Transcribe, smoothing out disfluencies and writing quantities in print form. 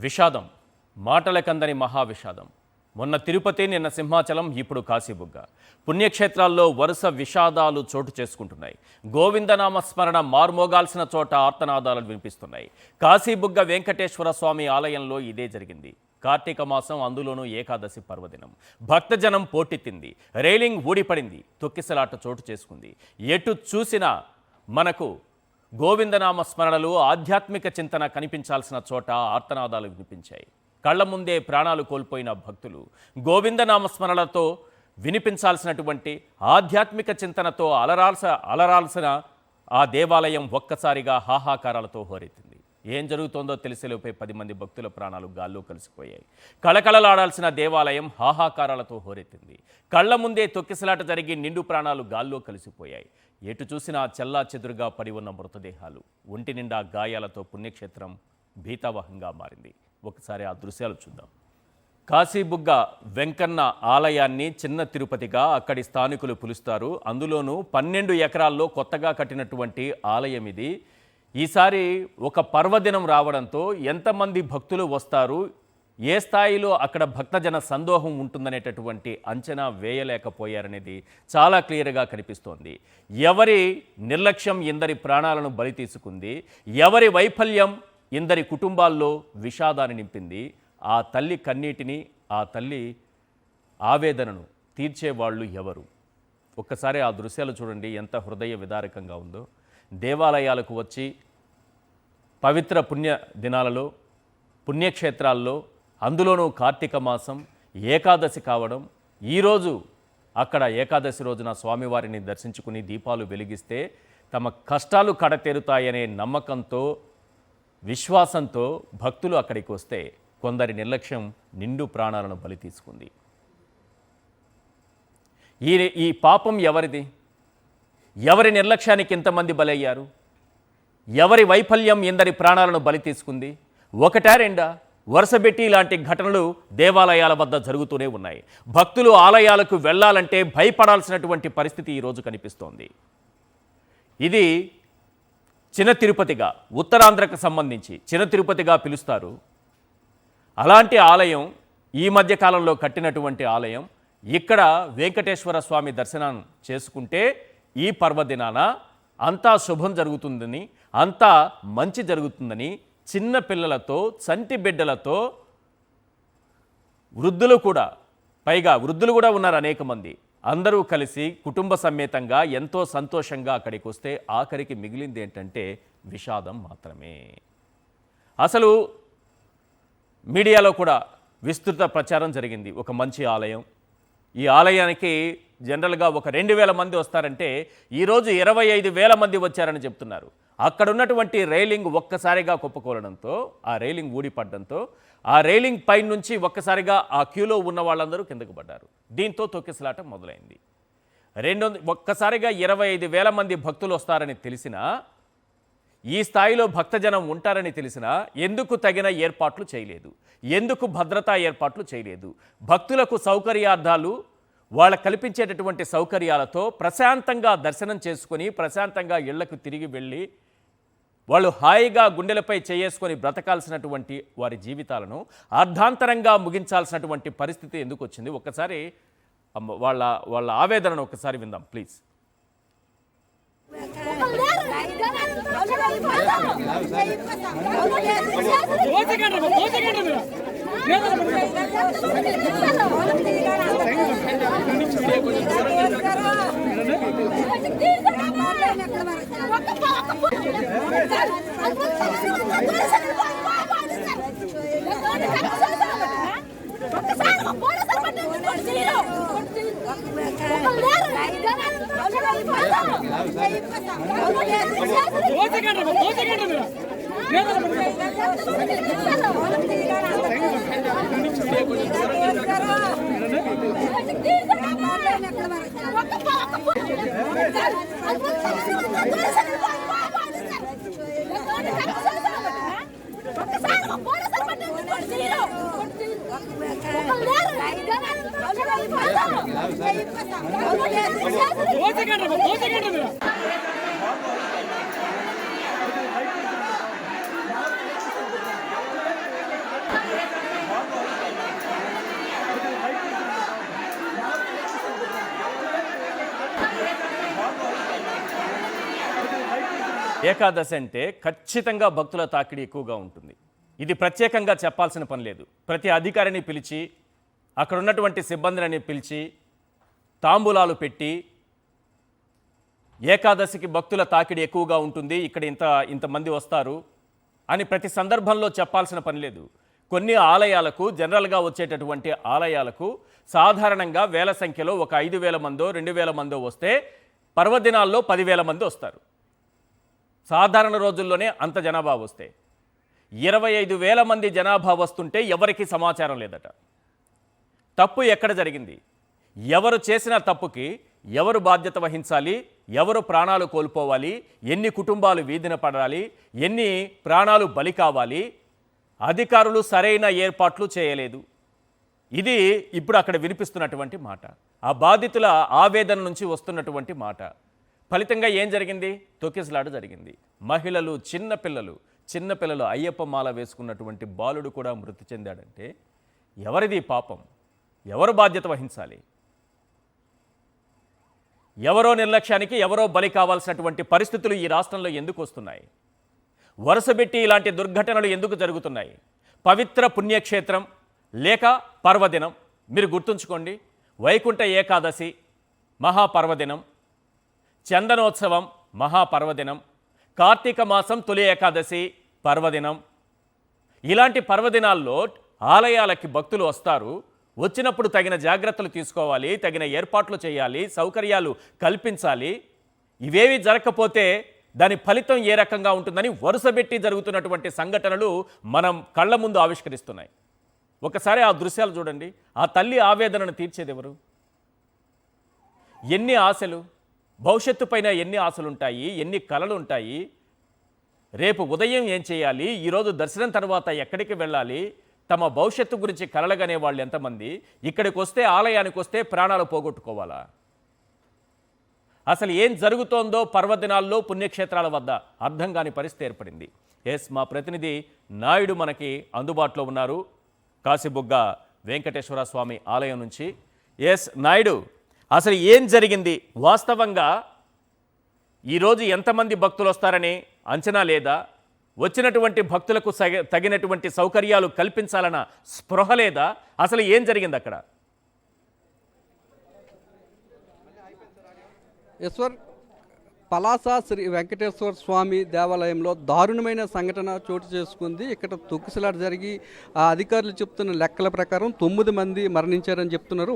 విషాదం మాటలకందని మహావిషాదం. మొన్న తిరుపతి, నిన్న సింహాచలం, ఇప్పుడు కాశీబుగ్గ. పుణ్యక్షేత్రాల్లో వరుస విషాదాలు చోటు చేసుకుంటున్నాయి. గోవిందనామ స్మరణ మార్మోగాల్సిన చోట ఆర్తనాదాలు వినిపిస్తున్నాయి. కాశీబుగ్గ వెంకటేశ్వర స్వామి ఆలయంలో ఇదే జరిగింది. కార్తీక మాసం, అందులోనూ ఏకాదశి పర్వదినం. భక్తజనం పోటెత్తింది, రైలింగ్ ఊడిపడింది, తొక్కిసలాట చోటు చేసుకుంది. ఎటు చూసినా మనకు గోవిందనామ స్మరణలు, ఆధ్యాత్మిక చింతన కనిపించాల్సిన చోట ఆర్తనాదాలు వినిపించాయి. కళ్ల ముందే ప్రాణాలు కోల్పోయిన భక్తులు గోవిందనామ స్మరణలతో వినిపించాల్సినటువంటి ఆధ్యాత్మిక చింతనతో అలరాల్సిన ఆ దేవాలయం ఒక్కసారిగా హాహాకారాలతో హోరెత్తింది. ఏం జరుగుతోందో తెలిసేలోపే 10 మంది భక్తుల ప్రాణాలు గాల్లో కలిసిపోయాయి. కళకళలాడాల్సిన దేవాలయం హాహాకారాలతో హోరెత్తింది. కళ్ల ముందే తొక్కిసలాట జరిగి నిండు ప్రాణాలు గాల్లో కలిసిపోయాయి. ఎటు చూసినా చెల్లా చెదురుగా పడి ఉన్న మృతదేహాలు, ఒంటి నిండా గాయాలతో పుణ్యక్షేత్రం భీతావహంగా మారింది. ఒకసారి ఆ దృశ్యాలు చూద్దాం. కాశీబుగ్గ వెంకన్న ఆలయాన్ని చిన్న తిరుపతిగా అక్కడి స్థానికులు పిలుస్తారు. అందులోనూ 12 ఎకరాల్లో కొత్తగా కట్టినటువంటి ఆలయం ఇది. ఈసారి ఒక పర్వదినం రావడంతో ఎంతమంది భక్తులు వస్తారు, ఏ స్థాయిలో అక్కడ భక్తజన సందోహం ఉంటుందనేటటువంటి అంచనా వేయలేకపోయారనేది చాలా క్లియర్గా కనిపిస్తోంది. ఎవరి నిర్లక్ష్యం ఇందరి ప్రాణాలను బలి తీసుకుంది, ఎవరి వైఫల్యం ఇందరి కుటుంబాల్లో విషాదాన్ని నింపింది. ఆ తల్లి కన్నీటిని, ఆ తల్లి ఆవేదనను తీర్చేవాళ్ళు ఎవరు? ఒక్కసారి ఆ దృశ్యాలు చూడండి, ఎంత హృదయ విదారకంగా ఉందో. దేవాలయాలకు వచ్చి పవిత్ర పుణ్య దినాలలో, పుణ్యక్షేత్రాల్లో, అందులోనూ కార్తీక మాసం, ఏకాదశి కావడం, ఈరోజు అక్కడ ఏకాదశి రోజున స్వామివారిని దర్శించుకుని దీపాలు వెలిగిస్తే తమ కష్టాలు కడతేరుతాయనే నమ్మకంతో, విశ్వాసంతో భక్తులు అక్కడికి వస్తే కొందరి నిర్లక్ష్యం నిండు ప్రాణాలను బలి తీసుకుంది. ఈ పాపం ఎవరిది? ఎవరి నిర్లక్ష్యానికి ఎంతమంది బలయ్యారు? ఎవరి వైఫల్యం ఎందరి ప్రాణాలను బలి తీసుకుంది? ఒకటా రెండా? వరుసబెట్టి ఇలాంటి ఘటనలు దేవాలయాల వద్ద జరుగుతూనే ఉన్నాయి. భక్తులు ఆలయాలకు వెళ్ళాలంటే భయపడాల్సినటువంటి పరిస్థితి ఈరోజు కనిపిస్తోంది. ఇది చిన్న తిరుపతిగా, ఉత్తరాంధ్రకు సంబంధించి చిన్న తిరుపతిగా పిలుస్తారు. అలాంటి ఆలయం, ఈ మధ్య కాలంలో కట్టినటువంటి ఆలయం, ఇక్కడ వెంకటేశ్వర స్వామి దర్శనం చేసుకుంటే ఈ పర్వదినాన అంతా శుభం జరుగుతుందని, అంతా మంచి జరుగుతుందని చిన్న పిల్లలతో, చంటి బిడ్డలతో, వృద్ధులు కూడా, పైగా వృద్ధులు కూడా ఉన్నారు అనేక మంది, అందరూ కలిసి కుటుంబ సమేతంగా ఎంతో సంతోషంగా అక్కడికి వస్తే ఆఖరికి మిగిలింది ఏంటంటే విషాదం మాత్రమే. అసలు మీడియాలో కూడా విస్తృత ప్రచారం జరిగింది. ఒక మంచి ఆలయం, ఈ ఆలయానికి జనరల్గా ఒక 2000 మంది వస్తారంటే ఈరోజు 25,000 మంది వచ్చారని చెప్తున్నారు. అక్కడ ఉన్నటువంటి రైలింగ్ ఒక్కసారిగా కుప్పకూలడంతో, ఆ రైలింగ్ ఊడిపడడంతో, ఆ రైలింగ్ పై నుంచి ఒక్కసారిగా ఆ క్యూలో ఉన్న వాళ్ళందరూ కిందకు పడ్డారు. దీంతో తొక్కిసలాట మొదలైంది. ఒక్కసారిగా 25,000 మంది భక్తులు వస్తారని తెలిసినా, ఈ స్థాయిలో భక్తజనం ఉంటారని తెలిసినా ఎందుకు తగిన ఏర్పాట్లు చేయలేదు? ఎందుకు భద్రతా ఏర్పాట్లు చేయలేదు? భక్తులకు సౌకర్యార్థాలు, వాళ్ళకు కల్పించేటటువంటి సౌకర్యాలతో ప్రశాంతంగా దర్శనం చేసుకొని, ప్రశాంతంగా ఇళ్లకు తిరిగి వెళ్ళి వాళ్ళు హాయిగా గుండెలపై చేసుకొని బ్రతకాల్సినటువంటి వారి జీవితాలను అర్ధాంతరంగా ముగించాల్సినటువంటి పరిస్థితి ఎందుకు వచ్చింది? ఒక్కసారి వాళ్ళ ఆవేదనను ఒక్కసారి విందాం ప్లీజ్. ఏకాదశి అంటే ఖచ్చితంగా భక్తుల తాకిడి ఎక్కువగా ఉంటుంది. ఇది ప్రత్యేకంగా చెప్పాల్సిన పని లేదు. ప్రతి అధికారిని పిలిచి, అక్కడ ఉన్నటువంటి సిబ్బందిని పిలిచి, తాంబూలాలు పెట్టి, ఏకాదశికి భక్తుల తాకిడి ఎక్కువగా ఉంటుంది, ఇక్కడ ఇంతమంది వస్తారు అని ప్రతి సందర్భంలో చెప్పాల్సిన పని లేదు. కొన్ని ఆలయాలకు, జనరల్గా వచ్చేటటువంటి ఆలయాలకు సాధారణంగా వేల సంఖ్యలో ఒక 5,000 మందో 2,000 మందో వస్తే పర్వదినాల్లో 10,000 మంది వస్తారు. సాధారణ రోజుల్లోనే అంత జనాభా వస్తే 25,000 మంది జనాభా వస్తుంటే ఎవరికి సమాచారం లేదట. తప్పు ఎక్కడ జరిగింది? ఎవరు చేసిన తప్పుకి ఎవరు బాధ్యత వహించాలి? ఎవరు ప్రాణాలు కోల్పోవాలి? ఎన్ని కుటుంబాలు వీధిన పడాలి? ఎన్ని ప్రాణాలు బలి కావాలి? అధికారులు సరైన ఏర్పాట్లు చేయలేదు. ఇది ఇప్పుడు అక్కడ వినిపిస్తున్నటువంటి మాట, ఆ బాధితుల ఆవేదన నుంచి వస్తున్నటువంటి మాట. ఫలితంగా ఏం జరిగింది? తొక్కిసలాట జరిగింది. మహిళలు, చిన్నపిల్లలు అయ్యప్ప మాల వేసుకున్నటువంటి బాలుడు కూడా మృతి చెందాడంటే ఎవరిది పాపం? ఎవరు బాధ్యత వహించాలి? ఎవరో నిర్లక్ష్యానికి ఎవరో బలి కావాల్సినటువంటి పరిస్థితులు ఈ రాష్ట్రంలో ఎందుకు వస్తున్నాయి? వరుసబెట్టి ఇలాంటి దుర్ఘటనలు ఎందుకు జరుగుతున్నాయి? పవిత్ర పుణ్యక్షేత్రం లేక పర్వదినం, మీరు గుర్తుంచుకోండి. వైకుంఠ ఏకాదశి మహాపర్వదినం, చందనోత్సవం మహాపర్వదినం, కార్తీక మాసం తొలి ఏకాదశి పర్వదినం. ఇలాంటి పర్వదినాల్లో ఆలయాలకి భక్తులు వస్తారు. వచ్చినప్పుడు తగిన జాగ్రత్తలు తీసుకోవాలి, తగిన ఏర్పాట్లు చేయాలి, సౌకర్యాలు కల్పించాలి. ఇవేవి జరగకపోతే దాని ఫలితం ఏ రకంగా ఉంటుందని వరుసబెట్టి జరుగుతున్నటువంటి సంఘటనలు మనం కళ్ళ ముందు ఆవిష్కరిస్తున్నాయి. ఒకసారి ఆ దృశ్యాలు చూడండి. ఆ తల్లి ఆవేదనను తీర్చేది ఎవరు? ఎన్ని ఆశలు, భవిష్యత్తు పైన ఎన్ని ఆశలుంటాయి, ఎన్ని కలలు ఉంటాయి. రేపు ఉదయం ఏం చేయాలి, ఈరోజు దర్శనం తర్వాత ఎక్కడికి వెళ్ళాలి, తమ భవిష్యత్తు గురించి కలలుగనే వాళ్ళు ఎంతమంది ఇక్కడికి వస్తే, ఆలయానికి వస్తే ప్రాణాలు పోగొట్టుకోవాలా? అసలు ఏం జరుగుతోందో పర్వదినాల్లో పుణ్యక్షేత్రాల వద్ద అర్థం కాని పరిస్థితి ఏర్పడింది. మా ప్రతినిధి నాయుడు మనకి అందుబాటులో ఉన్నారు, కాశీబుగ్గ వెంకటేశ్వర స్వామి ఆలయం నుంచి. నాయుడు, అసలు ఏం జరిగింది? వాస్తవంగా ఈరోజు ఎంతమంది భక్తులు వస్తారని అంచనా లేదా? వచ్చినటువంటి భక్తులకు తగినటువంటి సౌకర్యాలు కల్పించాలన్న స్పృహ లేదా? అసలు ఏం జరిగింది అక్కడ? ఈశ్వర్, పలాస శ్రీ వెంకటేశ్వర స్వామి దేవాలయంలో దారుణమైన సంఘటన చోటు చేసుకుంది. ఇక్కడ తొక్కిసలాట జరిగి ఆ అధికారులు చెప్తున్న లెక్కల ప్రకారం 9 మంది మరణించారని చెప్తున్నారు.